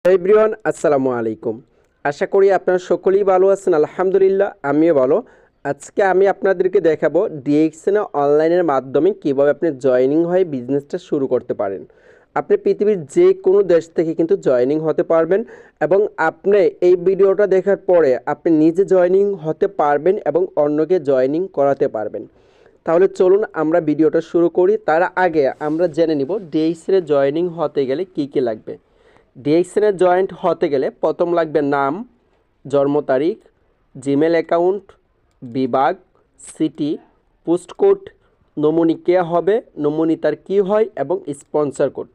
Everyone আসসালামু আলাইকুম। আশা করি আপনারা সকলেই ভালো আছেন। আলহামদুলিল্লাহ আমিও ভালো। আজকে আমি আপনাদেরকে দেখাবো ডিএক্সএন অনলাইনের মাধ্যমে কিভাবে আপনি জয়েনিং হয়ে বিজনেসটা শুরু করতে পারেন। আপনি পৃথিবীর যে কোনো দেশ থেকে কিন্তু জয়েনিং হতে পারবেন এবং আপনি এই ভিডিওটা দেখার পরে আপনি নিজে জয়েনিং হতে পারবেন এবং অন্যকে জয়েনিং করাতে পারবেন। তাহলে চলুন আমরা ভিডিওটা শুরু করি। তার আগে আমরা জেনে নিব ডিএক্সএন জয়েনিং হতে গেলে কি কি লাগবে। ডিএক্সএনে জয়েন্ট হতে গেলে প্রথম লাগবে নাম, জন্ম তারিখ, জিমেল অ্যাকাউন্ট, বিভাগ, সিটি, পোস্ট কোড, নমুনি কে হবে, নমুনি তার কী হয় এবং স্পন্সর কোড।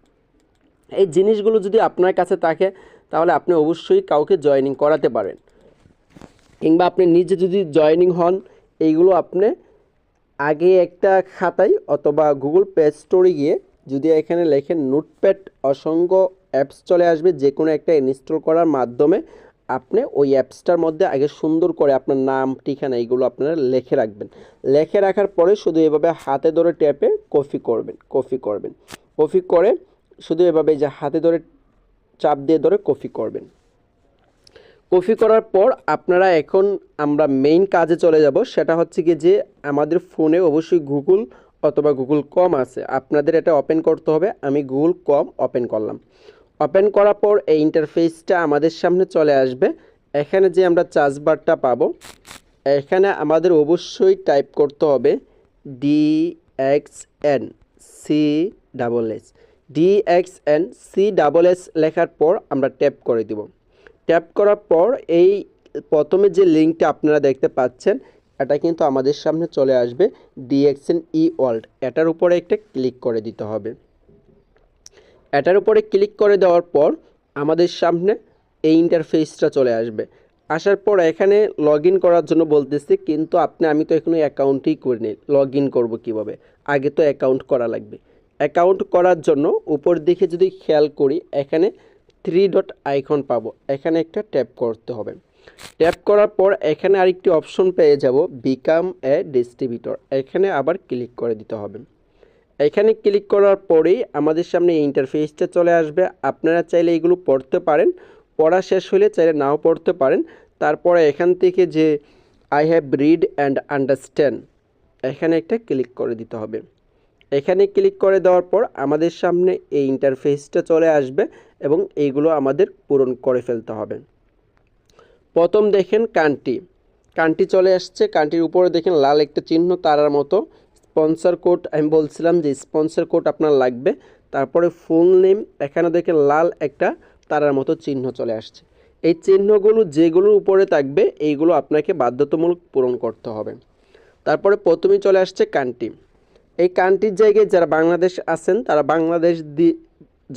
এই জিনিসগুলো যদি আপনার কাছে থাকে তাহলে আপনি অবশ্যই কাউকে জয়েনিং করাতে পারেন, কিংবা আপনি নিজে যদি জয়েনিং হন এইগুলো আপনি আগে একটা খাতায় অথবা গুগল প্লে স্টোরে গিয়ে যদি এখানে লেখেন নোটপ্যাড, অসংখ্য অ্যাপস চলে আসবে, যে কোনো একটা ইনস্টল করার মাধ্যমে আপনি ওই অ্যাপসটার মধ্যে আগে সুন্দর করে আপনার নাম, ঠিকানা এইগুলো আপনারা লিখে রাখবেন। লিখে রাখার পরে শুধু এভাবে হাতে ধরে ট্যাপে কপি করে শুধু এভাবে যে হাতে ধরে চাপ দিয়ে ধরে কপি করবেন। কপি করার পর আপনারা এখন আমরা মেইন কাজে চলে যাব। সেটা হচ্ছে কি যে আমাদের ফোনে অবশ্যই গুগল অথবা গুগল কম আছে, আপনাদের এটা ওপেন করতে হবে। আমি গুগল কম ওপেন করলাম। ওপেন করার পর এই ইন্টারফেসটা আমাদের সামনে চলে আসবে। এখানে যে আমরা সার্চ বারটা পাবো, এখানে আমাদের অবশ্যই টাইপ করতে হবে DXN CSS। DXN CSS লেখার পর আমরা ট্যাপ করে দিব। ট্যাপ করার পর এই প্রথমে যে লিঙ্কটা আপনারা দেখতে পাচ্ছেন এটা কিন্তু আমাদের সামনে চলে আসবে, ডিএক্সএন ই ওয়ার্ল্ড। এটার উপরে একটা ক্লিক করে দিতে হবে। এটার উপরে ক্লিক করে দেওয়ার পর আমাদের সামনে এই ইন্টারফেসটা চলে আসবে। আসার পর এখানে লগ ইন করার জন্য বলতেছি, কিন্তু আমি তো এখনো অ্যাকাউন্টই করিনি। লগ ইন করবো কীভাবে? আগে তো অ্যাকাউন্ট করা লাগবে। অ্যাকাউন্ট করার জন্য উপর দিকে যদি খেয়াল করি এখানে 3 ডট আইকন পাবো, এখানে একটা ট্যাপ করতে হবে। ট্যাপ করার পর এখানে আরেকটি অপশন পেয়ে যাব, বিকাম এ ডিস্ট্রিবিউটর। এখানে আবার ক্লিক করে দিতে হবে। এখানে ক্লিক করার পরেই আমাদের সামনে এই ইন্টারফেসটা চলে আসবে। আপনারা চাইলে এগুলো পড়তে পারেন, পড়া শেষ হলে চাইলে নাও পড়তে পারেন। তারপরে এখান থেকে যে I have read and understand এখানে একটা ক্লিক করে দিতে হবে। এখানে ক্লিক করে দেওয়ার পর আমাদের সামনে এই ইন্টারফেসটা চলে আসবে এবং এইগুলো আমাদের পূরণ করে ফেলতে হবে। প্রথম দেখেন কান্ট্রি চলে আসছে। কান্ট্রির উপরে দেখেন লাল একটা চিহ্ন তারার মতো, স্পন্সর কোড। আমি বলছিলাম যে স্পন্সর কোড আপনার লাগবে। তারপরে ফুল নেম, এখানে দেখেন লাল একটা তারার মতো চিহ্ন চলে আসছে। এই চিহ্নগুলো যেগুলোর উপরে থাকবে এইগুলো আপনাকে বাধ্যতামূলক পূরণ করতে হবে। তারপরে প্রথমেই চলে আসছে কান্ট্রি। এই কান্ট্রির জায়গায় যারা বাংলাদেশ আছেন তারা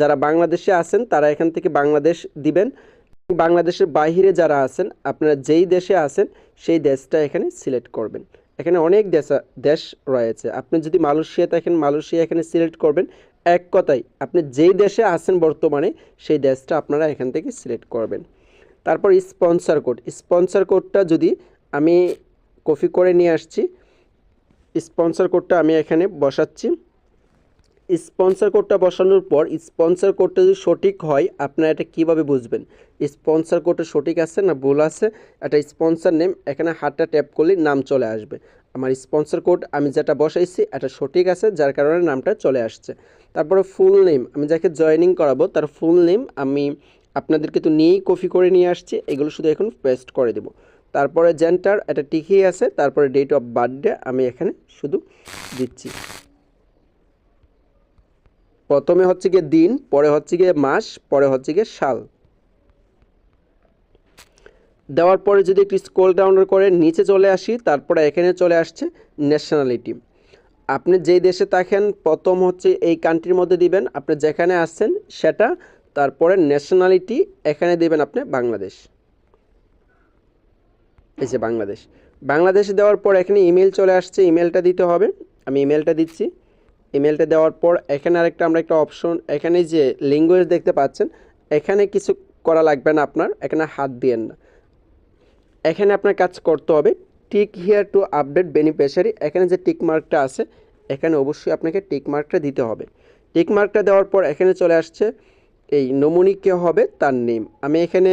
যারা বাংলাদেশে আছেন তারা এখান থেকে বাংলাদেশ দিবেন। বাংলাদেশের বাইরে যারা আছেন আপনারা যেই দেশে আছেন সেই দেশটা এখানে সিলেক্ট করবেন। এখানে অনেক দেশ রয়েছে। আপনি যদি মালয়েশিয়া থাকেন মালয়েশিয়া এখানে সিলেক্ট করবেন। এক কথায় আপনি যেই দেশে আছেন বর্তমানে সেই দেশটা আপনারা এখান থেকে সিলেক্ট করবেন। তারপর স্পন্সর কোডটা যদি আমি কপি করে নিয়ে আসছি, স্পন্সর কোডটা আমি এখানে বসাচ্ছি। স্পন্সর কোডটা বসানোর পর স্পন্সর কোডটা যদি সঠিক হয় আপনারা এটা কীভাবে বুঝবেন স্পন্সর কোডটা সঠিক আছে না ভুল আছে? এটা স্পন্সর নেম, এখানে হাতটা ট্যাপ করলে নাম চলে আসবে। আমার স্পন্সর কোড আমি যেটা বসাইছি এটা সঠিক আছে, যার কারণে নামটা চলে আসছে। তারপরে ফুল নেম, আমি যাকে জয়েনিং করাবো তার ফুল নেম আমি আপনাদেরকে তো নিয়েই কপি করে নিয়ে আসছি, এগুলো শুধু এখন পেস্ট করে দেব। তারপরে জেন্টার, এটা ঠিকই আছে। তারপরে ডেট অফ বার্থডে আমি এখানে শুধু দিচ্ছি। প্রথমে হচ্ছে গিয়ে দিন, পরে হচ্ছে গিয়ে মাস, পরে হচ্ছে গিয়ে সাল। দেওয়ার পরে যদি একটু স্ক্রল ডাউন করে নিচে চলে আসি, তারপরে এখানে চলে আসছে ন্যাশনালিটি। আপনি যেই দেশে থাকেন প্রথম হচ্ছে এই কান্ট্রির মধ্যে দিবেন আপনি যেখানে আসছেন সেটা। তারপরে ন্যাশনালিটি এখানে দিবেন আপনি বাংলাদেশ। এই যে বাংলাদেশে দেওয়ার পর এখানে ইমেল চলে আসছে, ইমেলটা দিতে হবে। আমি ইমেলটা দিচ্ছি। ইমেলটা দেওয়ার পর এখানে আরেকটা আমরা একটা অপশন, এখানে যে ল্যাঙ্গুয়েজ দেখতে পাচ্ছেন এখানে কিছু করা লাগবে না আপনার, এখানে হাত দিয়েন না। এখানে আপনার কাজ করতে হবে tick here to update beneficiary. এখানে যে টিক মার্কটা আছে এখানে অবশ্যই আপনাকে টিক মার্কটা দিতে হবে। টিক মার্কটা দেওয়ার পর এখানে চলে আসছে এই নমুনি কে হবে তার নেম, আমি এখানে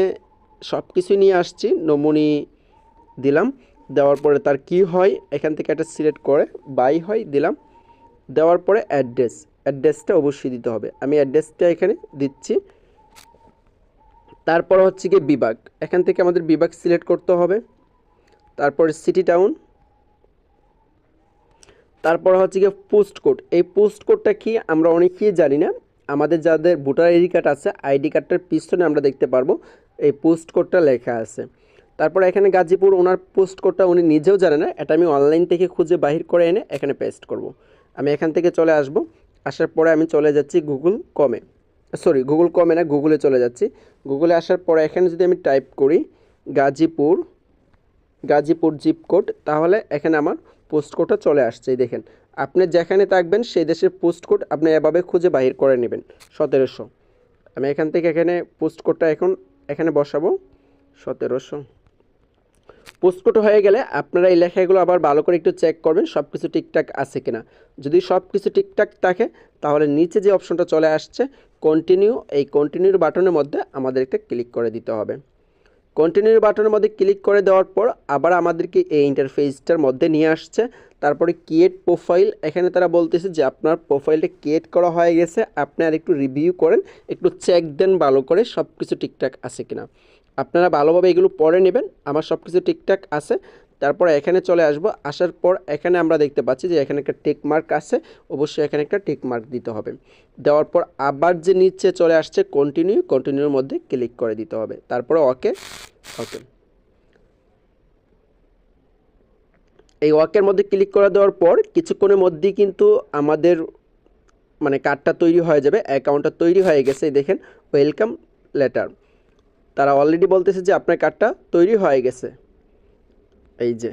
সব কিছু নিয়ে আসছি, নমুনি দিলাম, দেওয়ার পরে তার কি হয় এখান থেকে একটা সিলেক্ট করে বাই হয় দিলাম, দেওয়ার পরে অ্যাড্রেসটা অবশ্যই দিতে হবে, আমি অ্যাড্রেসটা এখানে দিচ্ছি। তারপর হচ্ছে গিয়ে বিভাগ, এখান থেকে আমাদের বিভাগ সিলেক্ট করতে হবে, তারপরে সিটি টাউন, তারপর হচ্ছে গিয়ে পোস্ট কোড। এই পোস্ট কোডটা কি আমরা অনেকেই জানি না, আমাদের যাদের ভোটার আইডি কার্ড আছে আইডি কার্ডটার পিছনে আমরা দেখতে পারবো এই পোস্ট কোডটা লেখা আছে। তারপর এখানে গাজীপুর, ওনার পোস্ট কোডটা উনি নিজেও জানে না, এটা আমি অনলাইন থেকে খুঁজে বাহির করে এনে এখানে পেস্ট করব। আমি এখান থেকে চলে আসব, আসার পরে আমি চলে যাচ্ছি গুগল কমে না, গুগলে চলে যাচ্ছি। গুগলে আসার পরে এখানে যদি আমি টাইপ করি গাজীপুর জিপ কোড, তাহলে এখানে আমার পোস্ট কোডটা চলে আসছে। দেখেন, আপনি যেখানে থাকবেন সেই দেশের পোস্ট কোড আপনি এভাবে খুঁজে বাহির করে নেবেন। 1700, আমি এখান থেকে এখানে পোস্ট কোডটা এখানে বসাবো 1700। পোস্ট কোড হয়ে গেলে আপনারা এই লেখাগুলো আবার ভালো করে একটু চেক করবেন সব কিছু ঠিকঠাক আছে কিনা। যদি সব কিছু ঠিকঠাক থাকে তাহলে নিচে যে অপশনটা চলে আসছে কন্টিনিউ, এই কন্টিনিউর বাটনের মধ্যে আমাদেরকে ক্লিক করে দিতে হবে। কন্টিনিউ বাটনের মধ্যে ক্লিক করে দেওয়ার পর আবার আমাদেরকে এই ইন্টারফেসটার মধ্যে নিয়ে আসছে। তারপরে ক্রিয়েট প্রোফাইল, এখানে তারা বলতেছে যে আপনার প্রোফাইলটা ক্রিয়েট করা হয়ে গেছে, আপনি আর একটু রিভিউ করেন, একটু চেক দেন ভালো করে সব কিছু ঠিকঠাক আছে কিনা। আপনারা ভালোভাবে এগুলো পড়ে নেবেন, আমার সব কিছু ঠিকঠাক আছে। তারপর এখানে চলে আসবো, আসার পর এখানে আমরা দেখতে পাচ্ছি যে এখানে একটা টিক মার্ক আছে, অবশ্যই এখানে একটা টিক মার্ক দিতে হবে। দেওয়ার পর আবার যে নিচে চলে আসছে কন্টিনিউর মধ্যে ক্লিক করে দিতে হবে, তারপরে ওকে। এই ওয়াকের মধ্যে ক্লিক করে দেওয়ার পর কিছুক্ষণের মধ্যেই কিন্তু আমাদের মানে কার্ডটা তৈরি হয়ে যাবে, অ্যাকাউন্টটা তৈরি হয়ে গেছে। দেখেন ওয়েলকাম লেটার, তারা অলরেডি বলতেছে যে আপনার কার্ডটা তৈরি হয়ে গেছে। এই যে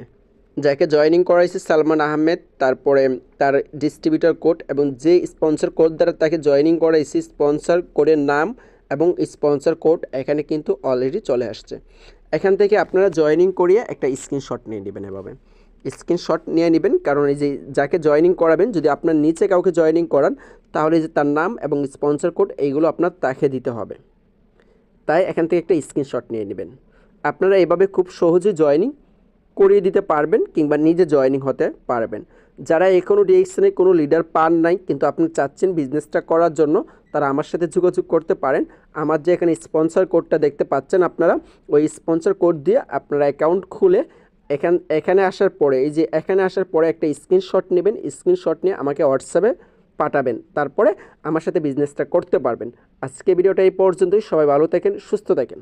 যাকে জয়েনিং করাইছে সালমান আহমেদ, তারপরে তার ডিস্ট্রিবিউটর কোড এবং যে স্পন্সর কোড দ্বারা তাকে জয়েনিং করাইছে স্পন্সর কোডের নাম এবং স্পন্সর কোড এখানে কিন্তু অলরেডি চলে আসছে। এখান থেকে আপনারা জয়েনিং করিয়ে একটা স্ক্রিনশট নিয়ে নেবেন, এভাবে স্ক্রিনশট নিয়ে নেবেন, কারণ এই যে যাকে জয়েনিং করাবেন যদি আপনার নিচে কাউকে জয়েনিং করান তাহলে যে তার নাম এবং স্পন্সর কোড এইগুলো আপনার তাকে দিতে হবে, তাই এখান থেকে একটা স্ক্রিনশট নিয়ে নেবেন। আপনারা এভাবে খুব সহজে জয়েনিং করিয়ে দিতে পারবেন কিংবা নিজে জয়েনিং হতে পারবেন। যারা এখনও ডিএক্সএনে কোনো লিডার পান নাই কিন্তু আপনি চাচ্ছেন বিজনেসটা করার জন্য, তারা আমার সাথে যোগাযোগ করতে পারেন। আমার যে এখানে স্পন্সর কোডটা দেখতে পাচ্ছেন আপনারা, ওই স্পন্সর কোড দিয়ে আপনারা অ্যাকাউন্ট খুলে এখানে আসার পরে এখানে আসার পরে একটা স্ক্রিনশট নেবেন, স্ক্রিনশট নিয়ে আমাকে হোয়াটসঅ্যাপে পাঠাবেন, তারপরে আমার সাথে বিজনেসটা করতে পারবেন। আজকে ভিডিওটা এই পর্যন্তই, সবাই ভালো থাকেন, সুস্থ থাকেন।